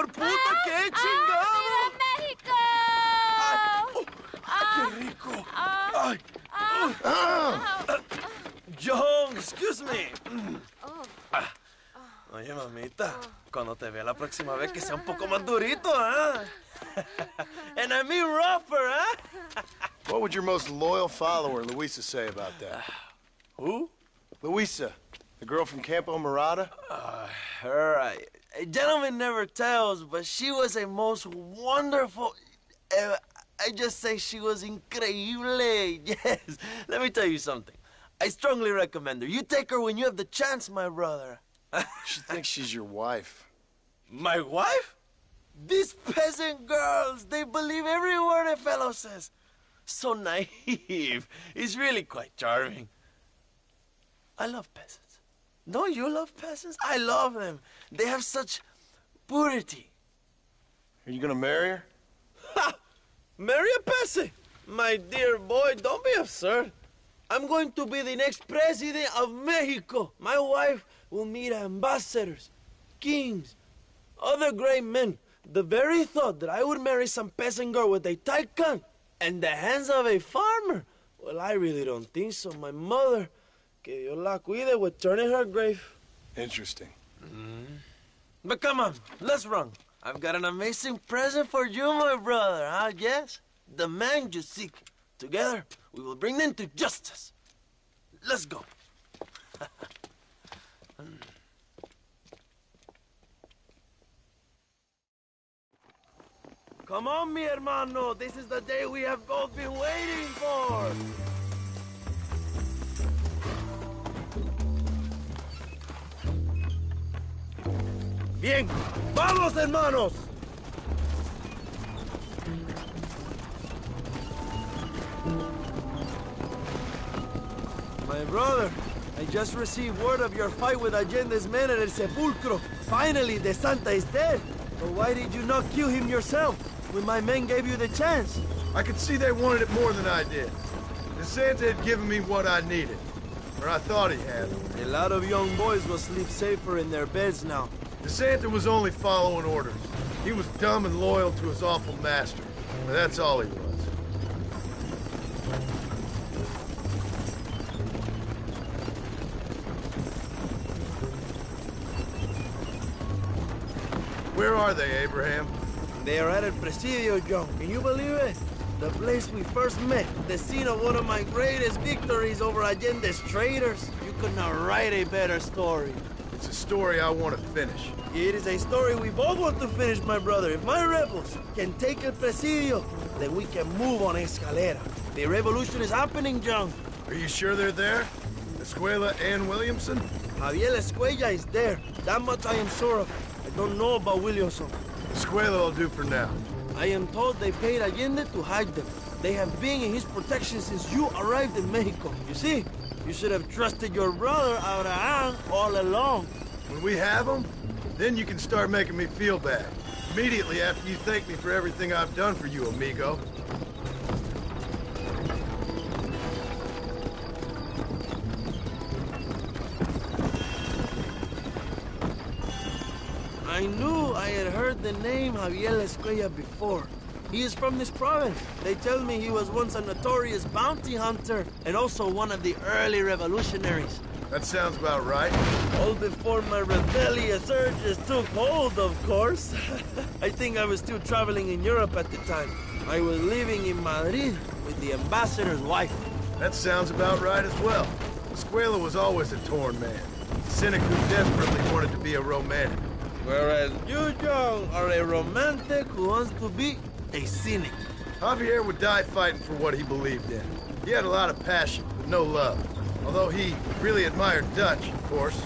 por puta! ¡Qué chingado! ¡Viva México! ¡Qué rico! ¡Ay! John, excuse me. Oye, mamita, cuando te vea la próxima vez que sea un poco más durito, ¿ah? And I mean rougher, ¿ah? What would your most loyal follower, Luisa, say about that? Who? Luisa, the girl from Campo Murata? Her, a gentleman never tells, but she was a most wonderful... I just say she was increíble. Yes. Let me tell you something. I strongly recommend her. You take her when you have the chance, my brother. She thinks she's your wife. My wife? These peasant girls, they believe every word a fellow says. So naive. It's really quite charming. I love peasants. Don't you love peasants? I love them. They have such purity. Are you gonna marry her? Ha! Marry a peasant? My dear boy, don't be absurd. I'm going to be the next president of Mexico. My wife will meet ambassadors, kings, other great men. The very thought that I would marry some peasant girl with a tight gun and the hands of a farmer, well, I really don't think so. My mother, que Dios la cuide, would turn in her grave. Interesting. But come on, let's run. I've got an amazing present for you, my brother, huh? Yes? The man you seek. Together, we will bring them to justice. Let's go. Come on, mi hermano. This is the day we have both been waiting for. Bien. ¡Vamos, hermanos! My brother, I just received word of your fight with Allende's men at El Sepulcro. Finally, the Santa is dead. But why did you not kill him yourself when my men gave you the chance? I could see they wanted it more than I did. The Santa had given me what I needed. Or I thought he had. A lot of young boys will sleep safer in their beds now. The Santa was only following orders. He was dumb and loyal to his awful master. But that's all he was. Where are they, Abraham? They are at El Presidio, John. Can you believe it? The place we first met, the scene of one of my greatest victories over Allende's traitors. You could not write a better story. It's a story I want to finish. It is a story we both want to finish, my brother. If my rebels can take El Presidio, then we can move on Escalera. The revolution is happening, John. Are you sure they're there? Escuela and Williamson? Javier Escuella is there. That much I am sure of. I don't know about Williamson. Escuela will do for now. I am told they paid Allende to hide them. They have been in his protection since you arrived in Mexico. You see, you should have trusted your brother Abraham all along. When we have them, then you can start making me feel bad. Immediately after you thank me for everything I've done for you, amigo. I knew I had heard the name Javier Escuella before. He is from this province. They tell me he was once a notorious bounty hunter and also one of the early revolutionaries. That sounds about right. All before my rebellious urges took hold, of course. I think I was still traveling in Europe at the time. I was living in Madrid with the ambassador's wife. That sounds about right as well. Escuela was always a torn man. A cynic who desperately wanted to be a romantic. Whereas you, John, are a romantic who wants to be a cynic. Javier would die fighting for what he believed in. He had a lot of passion, but no love. Although he really admired Dutch, of course.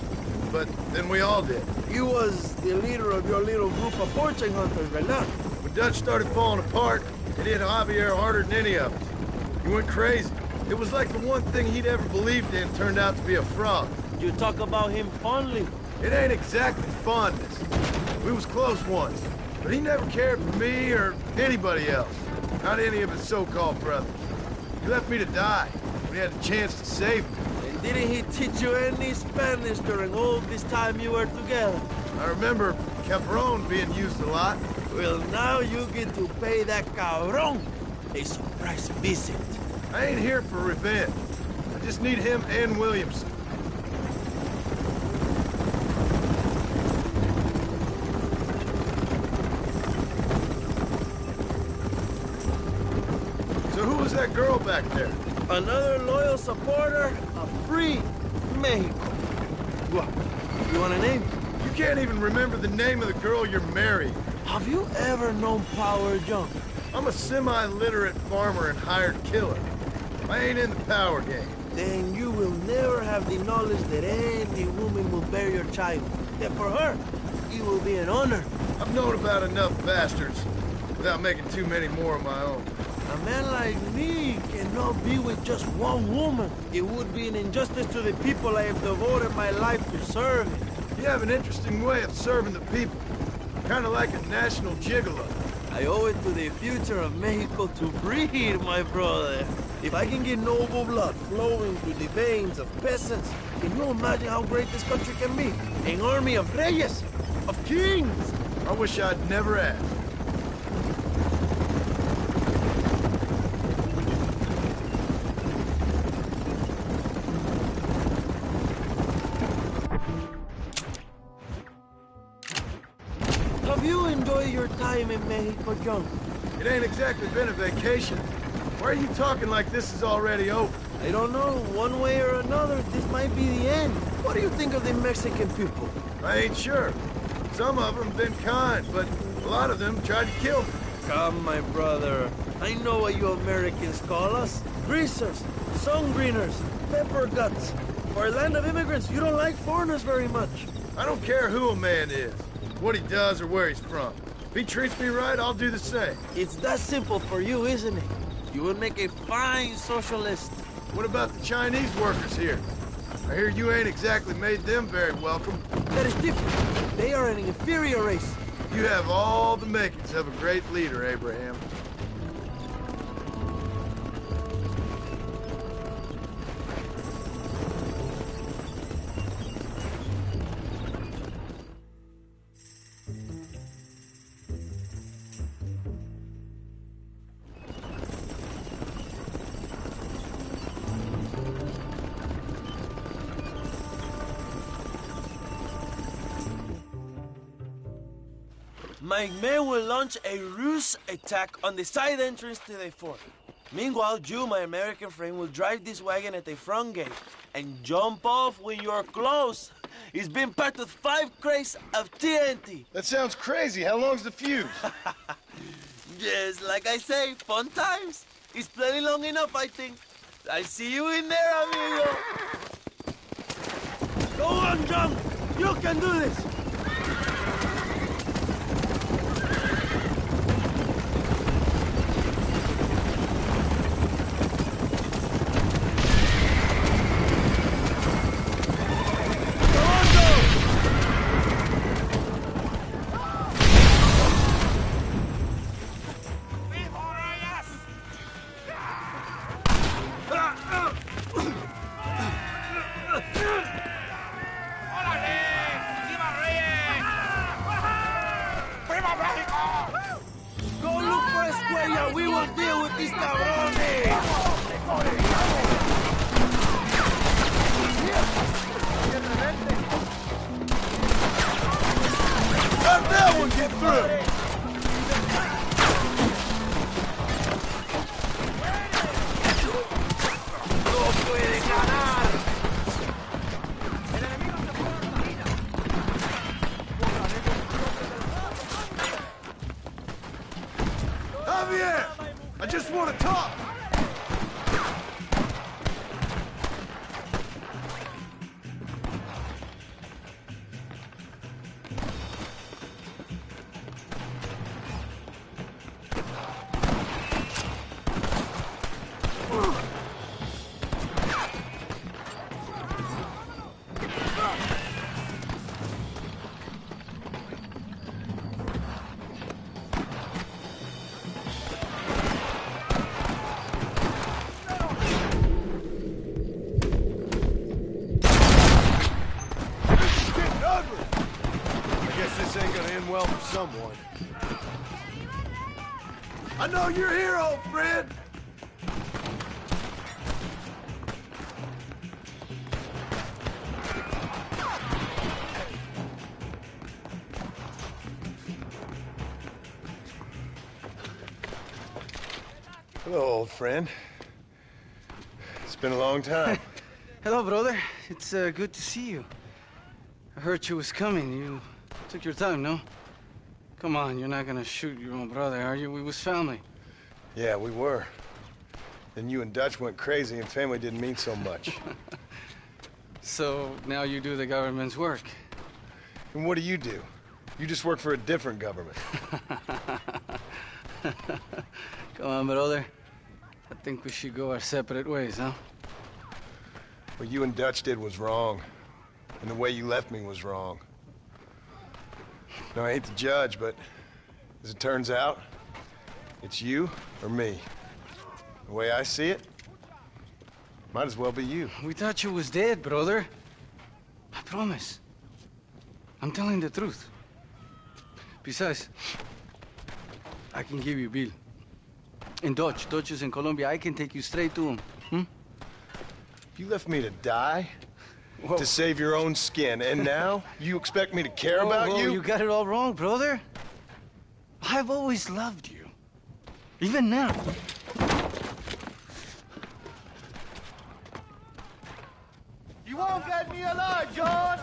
But then we all did. He was the leader of your little group of fortune hunters, right now. When Dutch started falling apart, it hit Javier harder than any of us. He went crazy. It was like the one thing he'd ever believed in turned out to be a fraud. You talk about him fondly. It ain't exactly fondness. We was close once, but he never cared for me or anybody else. Not any of his so-called brothers. He left me to die when he had the chance to save me. And Didn't he teach you any Spanish during all this time you were together? I remember Capron being used a lot. Well, now you get to pay that cabron a surprise visit. I ain't here for revenge. I just need him and Williamson. So who was that girl back there? Another loyal supporter of free Mexico. What? You want a name? You can't even remember the name of the girl you're marrying. Have you ever known Power John? I'm a semi-literate farmer and hired killer. I ain't in the power game. Then you will never have the knowledge that any woman will bear your child. That for her, it will be an honor. I've known about enough bastards without making too many more of my own. A man like me cannot be with just one woman. It would be an injustice to the people I have devoted my life to serving. You have an interesting way of serving the people. Kind of like a national gigolo. I owe it to the future of Mexico to breed, my brother. If I can get noble blood flowing through the veins of peasants, can you imagine how great this country can be? An army of reyes, of kings. I wish I'd never asked. Have you enjoyed your time in Mexico, John? It ain't exactly been a vacation. Why are you talking like this is already over? I don't know. One way or another, this might be the end. What do you think of the Mexican people? I ain't sure. Some of them been kind, but a lot of them tried to kill me. Come, my brother. I know what you Americans call us. Greasers, sun greeners, pepper guts. For a land of immigrants, you don't like foreigners very much. I don't care who a man is, what he does or where he's from. If he treats me right, I'll do the same. It's that simple for you, isn't it? You would make a fine socialist. What about the Chinese workers here? I hear you ain't exactly made them very welcome. That is different. They are an inferior race. You have all the makings of a great leader, Abraham. My men will launch a ruse attack on the side entrance to the fort. Meanwhile, you, my American friend, will drive this wagon at the front gate and jump off when you're close. It's been packed with 5 crates of TNT. That sounds crazy. How long's the fuse? Yes, like I say, fun times. It's plenty long enough, I think. I see you in there, amigo. Go on, John. You can do this. We will deal with these cabrones! How'd that one get through? Javier! I just want to talk! someone. I know you're here, old friend! Hello, old friend. It's been a long time. Hello, brother. It's good to see you. I heard you was coming. You took your time, no? Come on, you're not gonna shoot your own brother, are you? We was family. Yeah, we were. Then you and Dutch went crazy and family didn't mean so much. So now you do the government's work. And what do? You just work for a different government. Come on, brother. I think we should go our separate ways, huh? What you and Dutch did was wrong. And the way you left me was wrong. Now, I hate to judge, but as it turns out, it's you or me. The way I see it, might as well be you. We thought you was dead, brother. I promise. I'm telling the truth. Besides, I can give you Bill. In Dutch. Dutch is in Colombia. I can take you straight to him. Hmm? You left me to die? Whoa. To save your own skin, and now you expect me to care about you? You got it all wrong, brother. I've always loved you. Even now. You won't get me alive, John!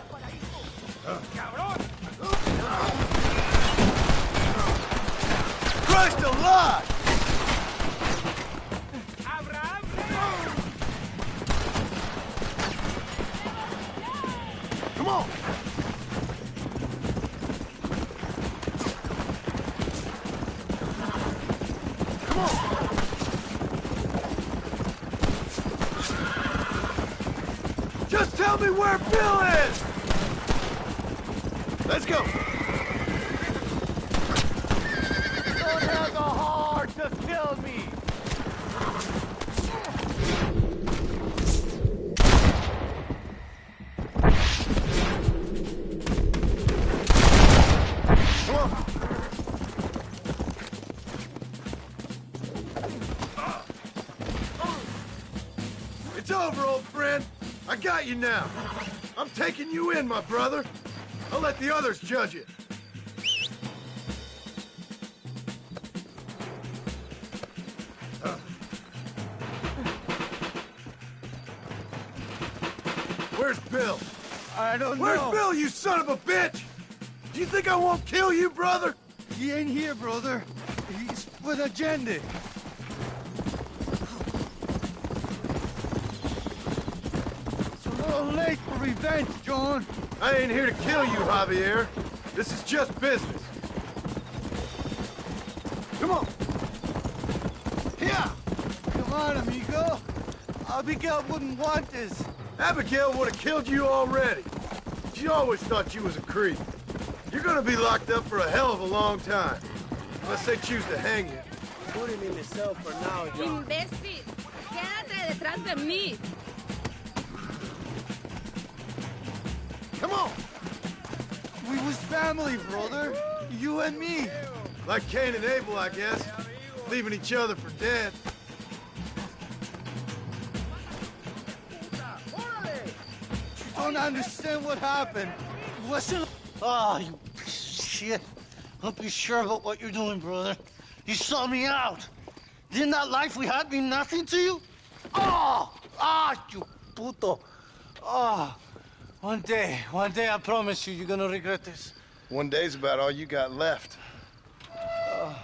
Christ alive! Come on! Come on! Just tell me where Bill is! Let's go! Don't have the heart to kill me! It's over, old friend. I got you now. I'm taking you in, my brother. I'll let the others judge it. Where's Bill? I don't know. Where's Bill, you son of a bitch? Do you think I won't kill you, brother? He ain't here, brother. He's with Allende. It's a little late for revenge, John. I ain't here to kill you, Javier. This is just business. Come on. Here! Come on, amigo. Abigail wouldn't want this. Abigail would have killed you already. She always thought you was a creep. You're gonna be locked up for a hell of a long time. Unless they choose to hang you. Put him in the cell for now, John. ¡Imbécil! ¡Quédate detrás de mí! Come on! We was family, brother. You and me. Like Cain and Abel, I guess. Leaving each other for dead. You don't understand what happened. It wasn't... Oh, you piece of shit. Don't be sure about what you're doing, brother. You saw me out. Didn't that life we had mean nothing to you? Oh! Ah, you puto. Oh. One day, I promise you, you're gonna regret this. One day's about all you got left. I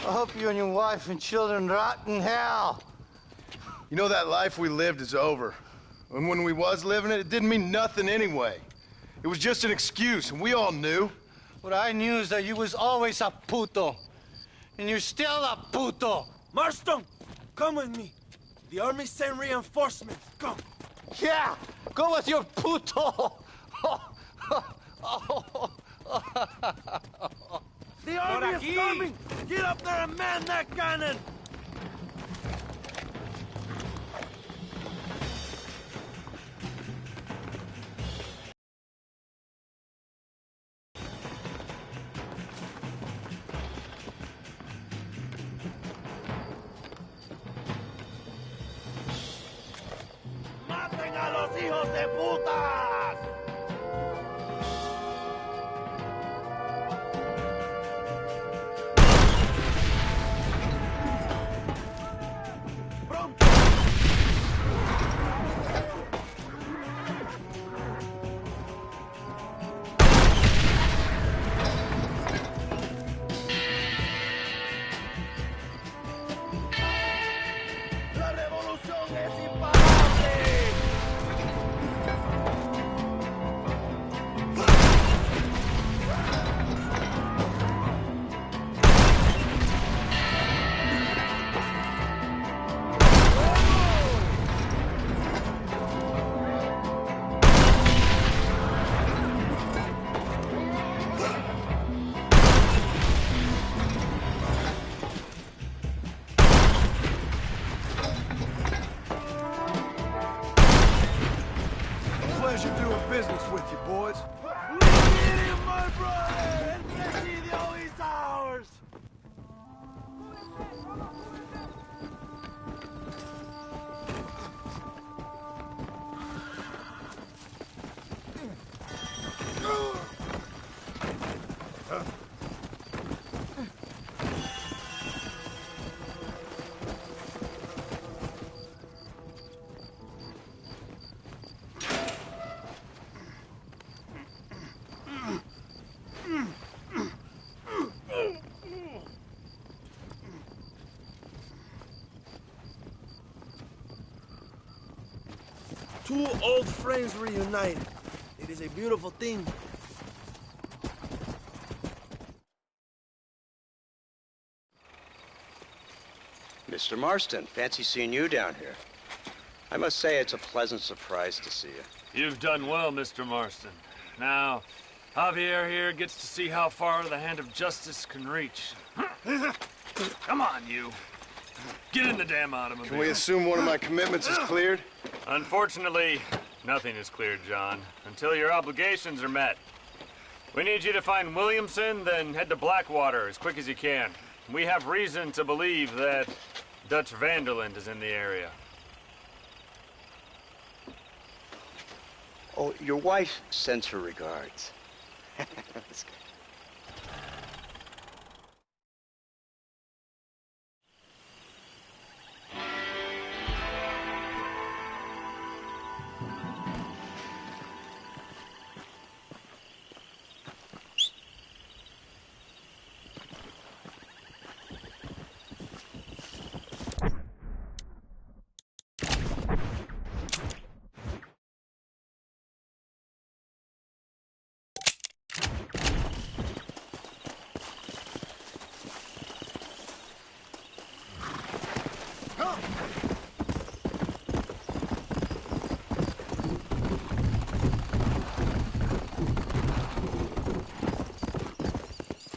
hope you and your wife and children rot in hell. You know, that life we lived is over. And when we was living it, it didn't mean nothing anyway. It was just an excuse, and we all knew. What I knew is that you was always a puto. And you're still a puto. Marston, come with me. The army sent reinforcements. Come. Yeah, go with your puto. The army is coming! Get up there and man that cannon! los hijos de putas! ¡La revolución es imparable! Pleasure doing business with you, boys. We did it, my brother! El Presidio is ours! Two old friends reunited. It is a beautiful thing. Mr. Marston, fancy seeing you down here. I must say it's a pleasant surprise to see you. You've done well, Mr. Marston. Now, Javier here gets to see how far the hand of justice can reach. Come on, you. Get in the damn automobile. Can we assume one of my commitments is cleared? Unfortunately, nothing is cleared, John, until your obligations are met. We need you to find Williamson, then head to Blackwater as quick as you can. We have reason to believe that Dutch Vanderland is in the area. Oh, your wife sends her regards. That's good.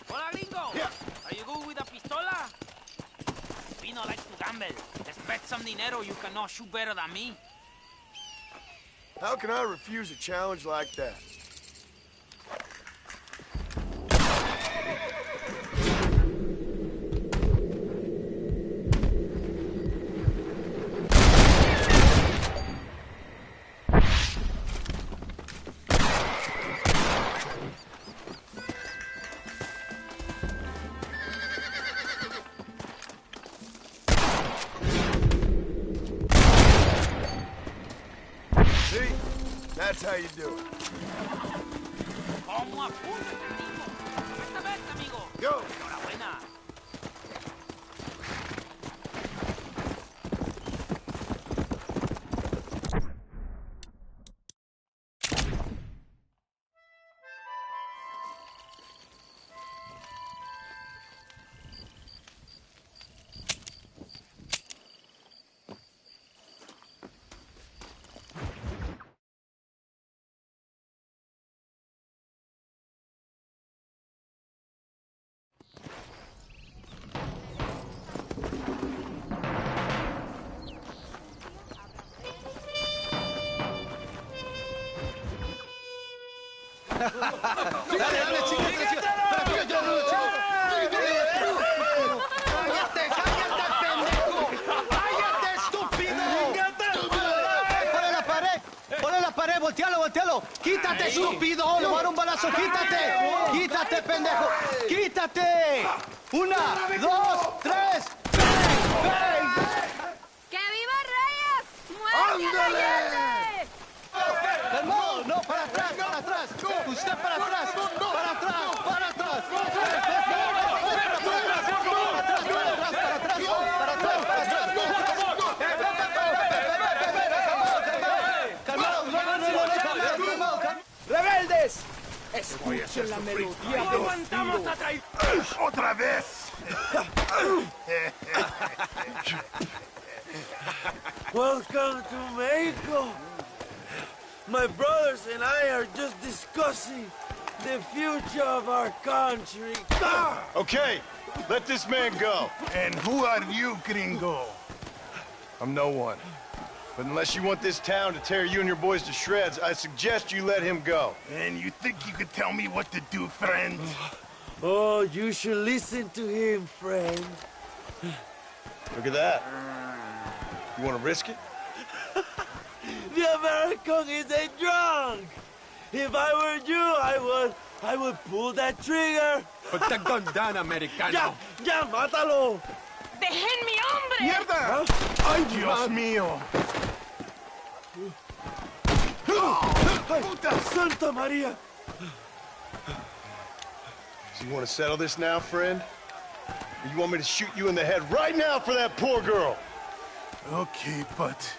Hola, gringo! Yeah. Are you good with a pistola? Pino likes to gamble. Let's bet some dinero you cannot shoot better than me. How can I refuse a challenge like that? See? That's how you do it. Como a punto, amigo. Esta vez, amigo. Go! Enhorabuena. ¡Cállate, pendejo! ¡Cállate, estúpido! ¡Para la pared! voltealo. Quítate, estúpido. Le voy a dar un balazo. Quítate. Quítate, pendejo. Quítate. 1, 2, 3. ¡Ven! ¡Que viva Reyes! ¡Muerte a Allende! Calmado, no, para atrás, para atrás. Usted para atrás, para atrás, para atrás. ¡Rebeldes! Escuchen la melodía. ¡No aguantamos la traición! ¡Otra vez! Welcome to Mexico. My brothers and I are just discussing the future of our country. Okay, let this man go. And who are you, gringo? I'm no one. But unless you want this town to tear you and your boys to shreds, I suggest you let him go. And you think you could tell me what to do, friend? Oh, you should listen to him, friend. Look at that. You want to risk it? The American is a drunk. If I were you, I would pull that trigger. Put the gun down, Americano. Ya, mátalo. ¡Dejen mi hombre! ¡Mierda! ¡Ay, Dios mío! ¡Puta Santa María! So you want to settle this now, friend? Or you want me to shoot you in the head right now for that poor girl? Okay, but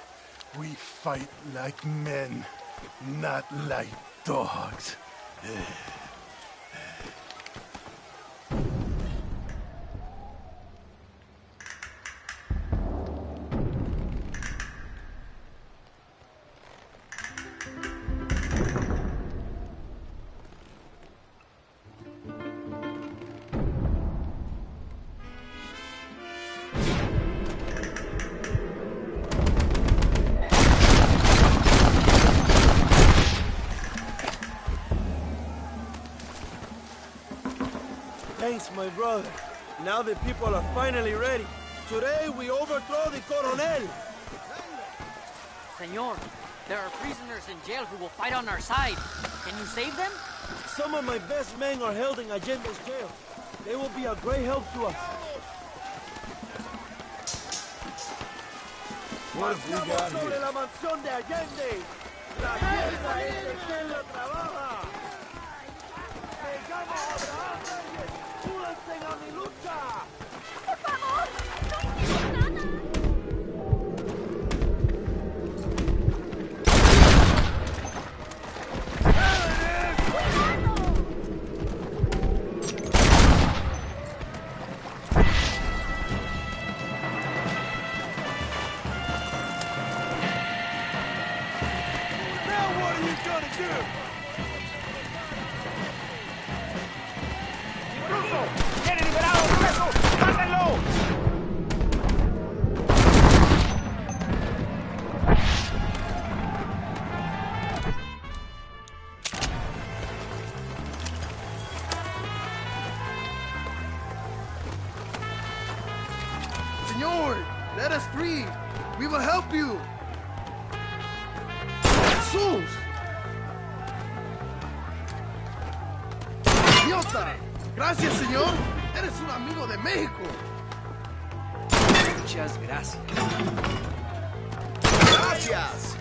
we fight like men, not like dogs. Thanks, my brother. Now the people are finally ready. Today we overthrow the Coronel. Senor, there are prisoners in jail who will fight on our side. Can you save them? Some of my best men are held in Allende's jail. They will be a great help to us. What have we got Sobre here? la mansión de Allende. La tierra es de quien la trabaja. Me llamo Abraham Reyes. Únanse a mi lucha. ¡Por favor! ¡No hicimos nada! Now what are you gonna do? ¡Tiene liberado el preso! ¡Mátenlo! Senor, let us free. We will help you. Jesús! ¡Idiota! Gracias, señor. Eres un amigo de México. Muchas gracias. Gracias.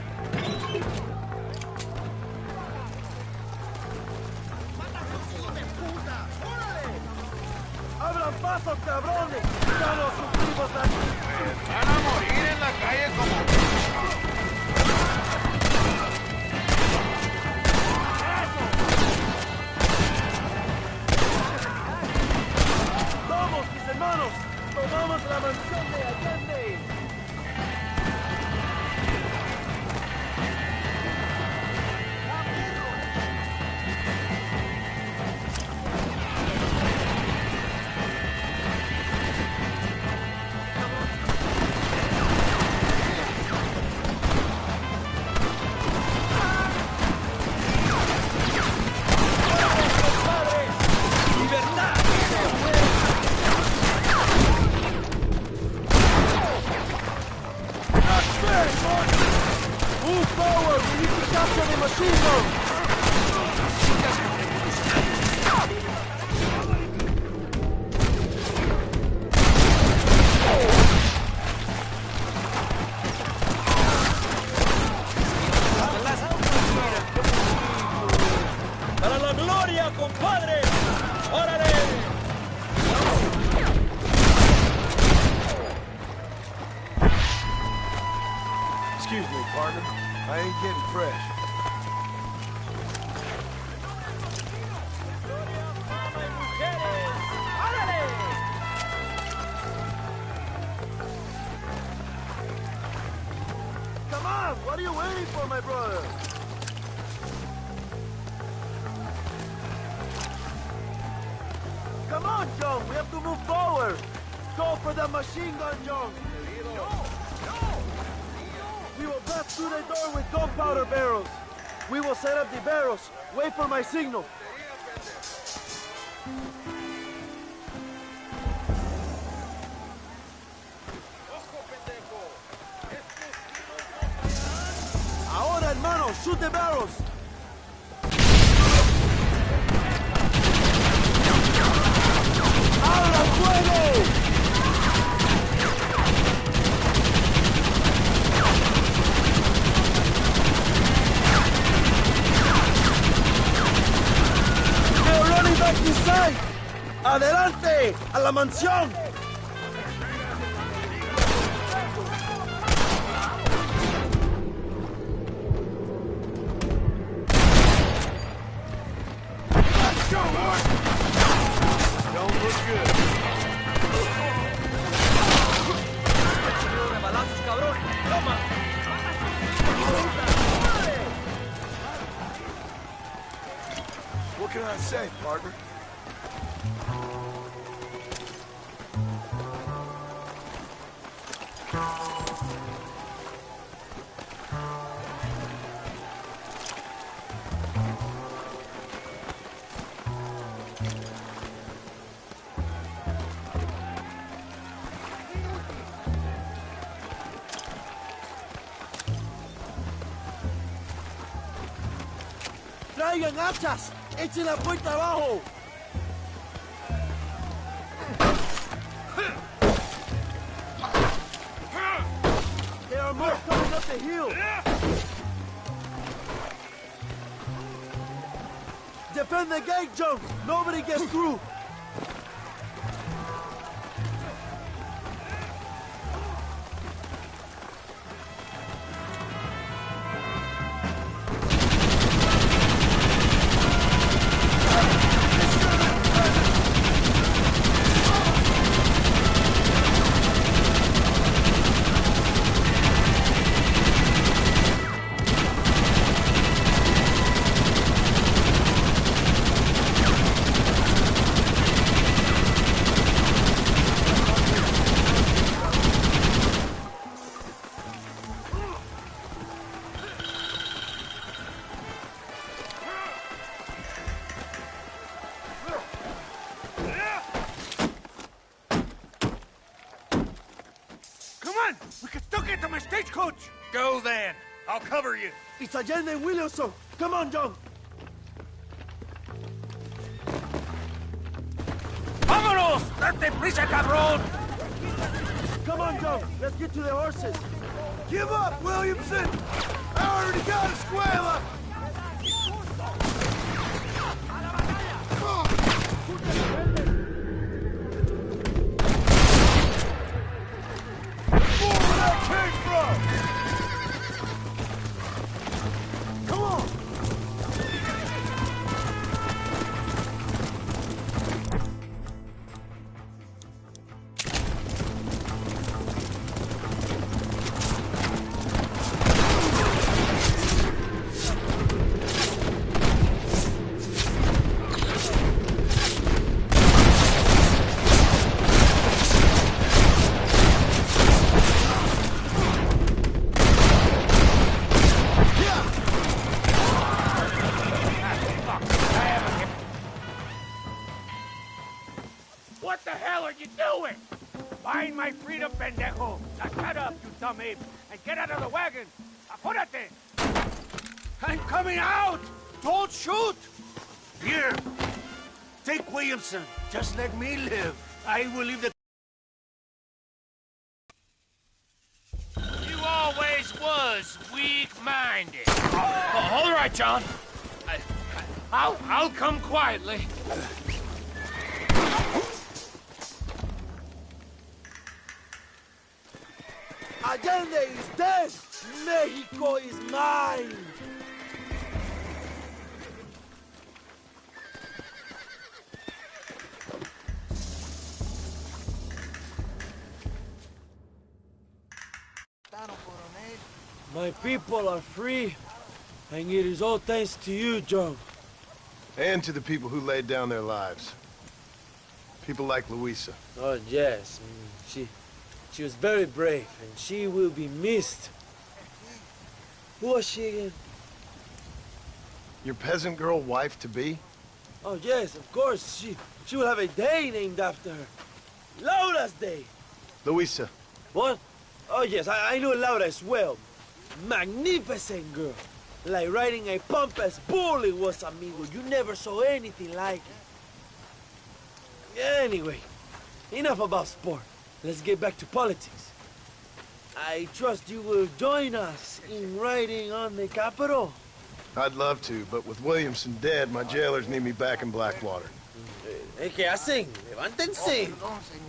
¡Abran paso, cabrones! ¡Ya no sufrimos aquí! Van a morir en la calle como... ¡Vamos, mis hermanos! ¡Tomamos la mansión de Allende! feria, compadre! ¡Órale! Excuse me, partner. I ain't getting fresh. Come on! What are you waiting for, my brother? Come on, John! We have to move forward! Go for the machine gun, John! We will blast through the door with gunpowder barrels. We will set up the barrels. Wait for my signal. Ahora, hermano, shoot the barrels. ¡Abra fuego! Back inside. ¡Adelante! ¡A la mansión! Let's go, Lord! Don't look good. What can I say, partner? ¡Traigan hachas! ¡Echen la puerta abajo! There are more coming up the hill! Defend the gate, Jones! Nobody gets through! We can still get to my stagecoach! Go then. I'll cover you. It's Allende and Williamson! Come on, John! ¡Vámonos! ¡Date prisa, cabrón! Come on, John! Let's get to the horses! Give up, Williamson! I already got a Escuela! What the hell are you doing? Find my freedom, pendejo! Now shut up, you dumb ape, and get out of the wagon! Apúrate! I'm coming out! Don't shoot! Here! Take Williamson. Just let me live. I will leave the... You always was weak-minded. All right, John. I'll come quietly. Allende is dead! Mexico is mine! My people are free, and it is all thanks to you, John. And to the people who laid down their lives. People like Luisa. Oh, yes. She was very brave, and she will be missed. Who was she again? Your peasant girl wife-to-be? Oh, yes, of course. She will have a day named after her. Laura's Day. Luisa. What? Oh, yes, I know Laura as well. Magnificent girl. Like riding a pompous bull it was, amigo. You never saw anything like it. Anyway, enough about sport. Let's get back to politics. I trust you will join us in riding on the Capitol. I'd love to, but with Williamson dead, my jailers need me back in Blackwater. ¿Qué hacen? Levántense.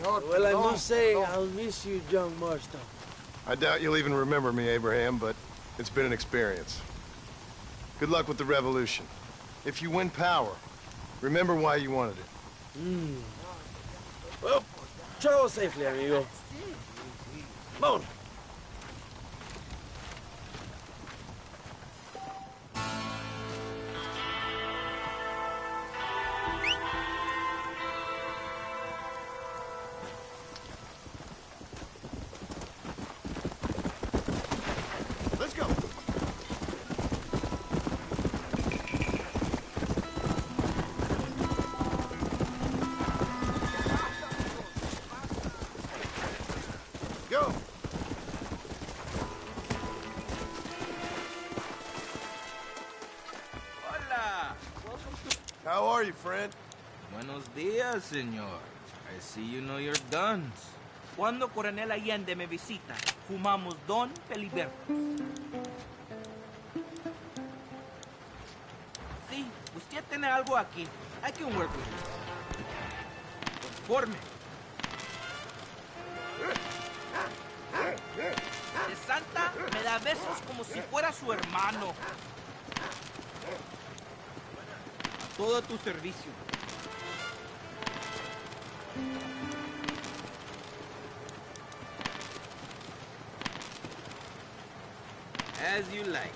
Well, I must say, I'll miss you, John Marston. I doubt you'll even remember me, Abraham, but it's been an experience. Good luck with the revolution. If you win power, remember why you wanted it. Well, travel safely, amigo. Vámonos. Let's go. Go. Hola. Welcome to... How are you, friend? Buenos días, señor. I see you know your guns. Cuando Coronel Allende me visita, fumamos Don Feliberto. Sí, usted tiene algo aquí. I can work with you. Conforme. De Santa me da besos como si fuera su hermano. A todo tu servicio. As you like.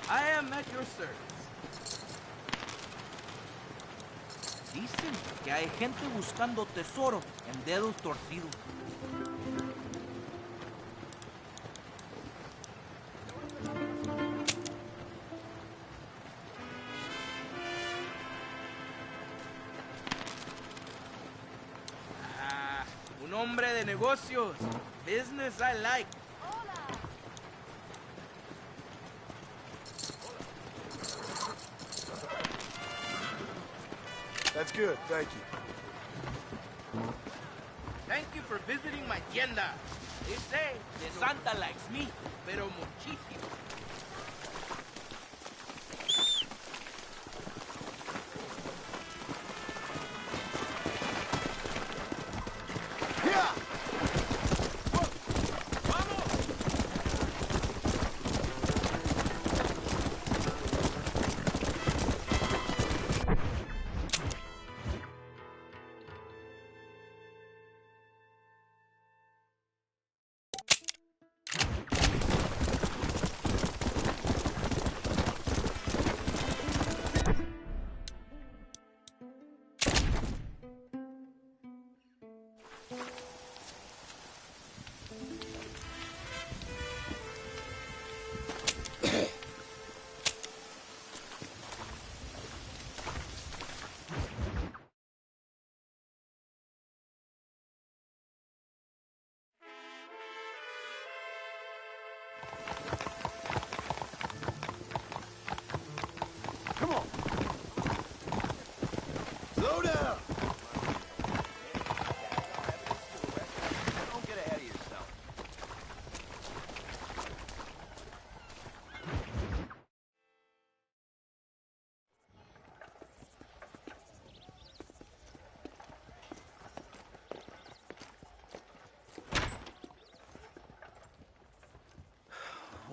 I am at your service. Dicen que hay gente buscando tesoro en dedos torcidos. Un hombre de negocios. Business I like. That's good, thank you. Thank you for visiting my tienda. They say De Santa likes me, pero muchísimo.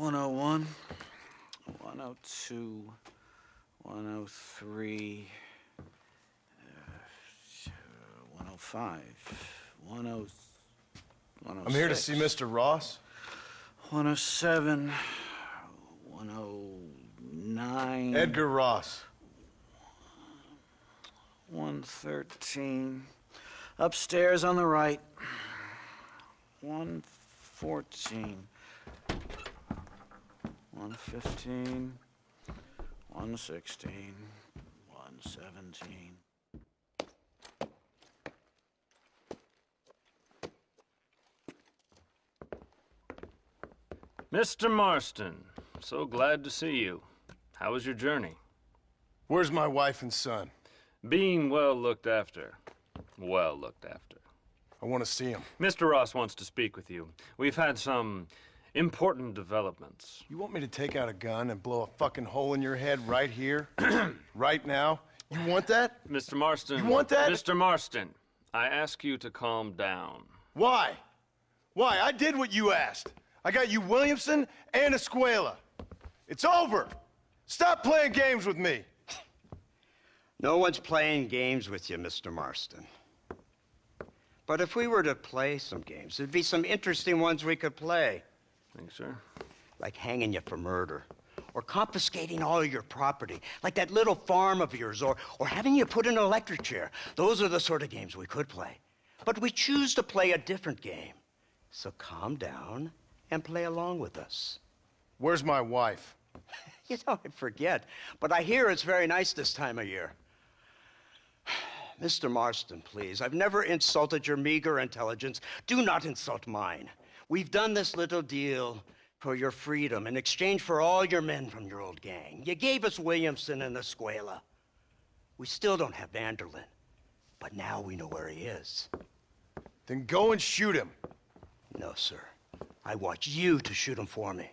101, 102, 103, 105, 106. I'm here to see Mr. Ross. 107, 109. Edgar Ross. 113. Upstairs on the right. 114. 115. 116. 117. Mr. Marston, so glad to see you. How was your journey? Where's my wife and son? Being well looked after. Well looked after. I want to see him. Mr. Ross wants to speak with you. We've had some important developments. You want me to take out a gun and blow a fucking hole in your head right here? Right now? You want that? Mr. Marston. You want that? Mr. Marston, I ask you to calm down. Why? Why? I did what you asked. I got you Williamson and Escuela. It's over. Stop playing games with me. No one's playing games with you, Mr. Marston. But if we were to play some games, there'd be some interesting ones we could play. Think so? Like hanging you for murder, or confiscating all your property, like that little farm of yours, or having you put in an electric chair. Those are the sort of games we could play. But we choose to play a different game. So calm down and play along with us. Where's my wife? You know, I forget, but I hear it's very nice this time of year. Mr. Marston, please, I've never insulted your meager intelligence. Do not insult mine. We've done this little deal for your freedom in exchange for all your men from your old gang. You gave us Williamson and Escuela. We still don't have Vanderlyn, but now we know where he is. Then go and shoot him. No, sir. I want you to shoot him for me.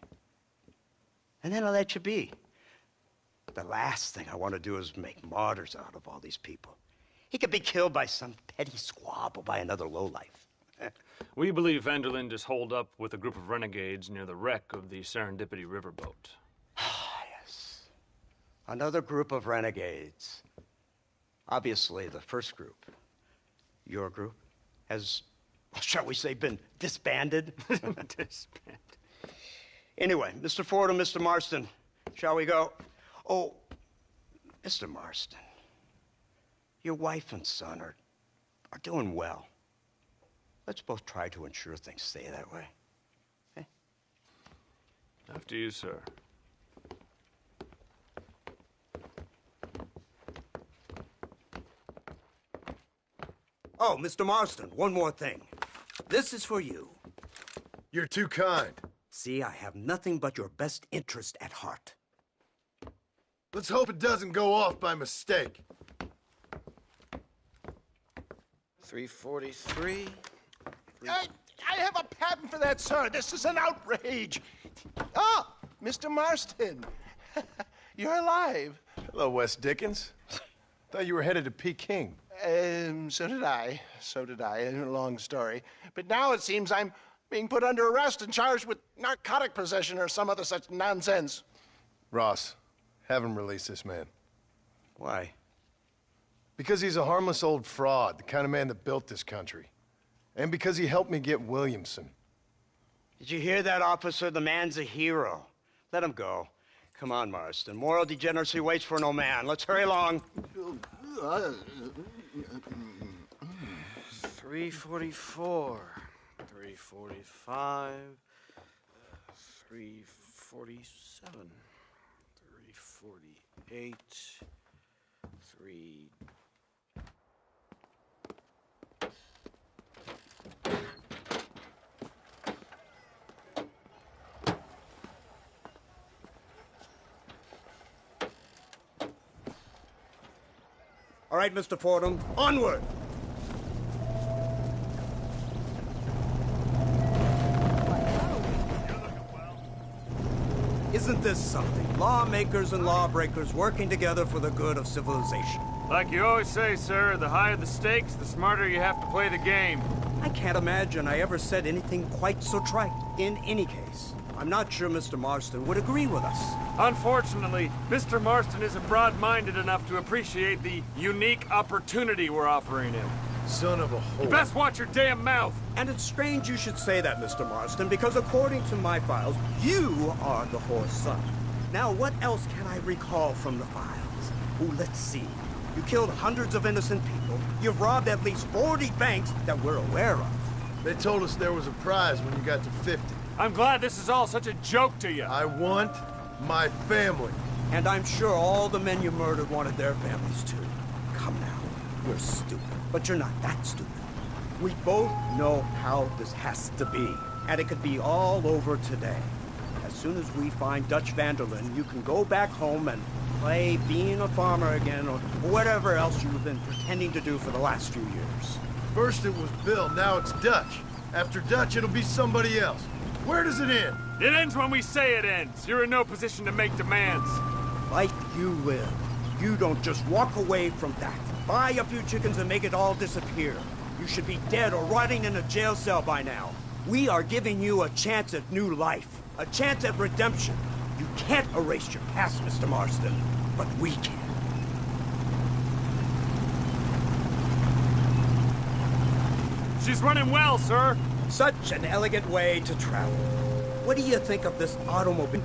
And then I'll let you be. The last thing I want to do is make martyrs out of all these people. He could be killed by some petty squabble by another lowlife. We believe Vanderlyn is holed up with a group of renegades near the wreck of the Serendipity riverboat. Yes. Another group of renegades. Obviously, the first group, your group, has, shall we say, been disbanded? Disbanded. Anyway, Mr. Ford and Mr. Marston, shall we go? Oh, Mr. Marston, your wife and son are doing well. Let's both try to ensure things stay that way. Okay? After you, sir. Oh, Mr. Marston, one more thing. This is for you. You're too kind. See, I have nothing but your best interest at heart. Let's hope it doesn't go off by mistake. 343. I have a patent for that, sir. This is an outrage. Ah, Mr. Marston. You're alive. Hello, Wes Dickens. Thought you were headed to Peking. So did I. So did I. A long story. But now it seems I'm being put under arrest and charged with narcotic possession or some other such nonsense. Ross, have him release this man. Why? Because he's a harmless old fraud, the kind of man that built this country. And because he helped me get Williamson. Did you hear that, officer? The man's a hero. Let him go. Come on, Marston. Moral degeneracy waits for no man. Let's hurry along. 344. 345. 347. 348. 3... All right, Mr. Fordham, onward! Isn't this something? Lawmakers and lawbreakers working together for the good of civilization. Like you always say, sir, the higher the stakes, the smarter you have to play the game. I can't imagine I ever said anything quite so trite. In any case, I'm not sure Mr. Marston would agree with us. Unfortunately, Mr. Marston isn't broad-minded enough to appreciate the unique opportunity we're offering him. Son of a whore. You best watch your damn mouth! And it's strange you should say that, Mr. Marston, because according to my files, you are the whore's son. Now, what else can I recall from the files? Oh, let's see. You killed hundreds of innocent people. You've robbed at least 40 banks that we're aware of. They told us there was a prize when you got to 50. I'm glad this is all such a joke to you. I want my family. And I'm sure all the men you murdered wanted their families too. Come now, you're stupid, but you're not that stupid. We both know how this has to be, and it could be all over today. As soon as we find Dutch van der Linde, you can go back home and play being a farmer again, or whatever else you've been pretending to do for the last few years. First it was Bill, now it's Dutch. After Dutch, it'll be somebody else. Where does it end? It ends when we say it ends. You're in no position to make demands. Like you will. You don't just walk away from that. Buy a few chickens and make it all disappear. You should be dead or rotting in a jail cell by now. We are giving you a chance at new life. A chance at redemption. You can't erase your past, Mr. Marston. But we can. She's running well, sir. Such an elegant way to travel. What do you think of this automobile?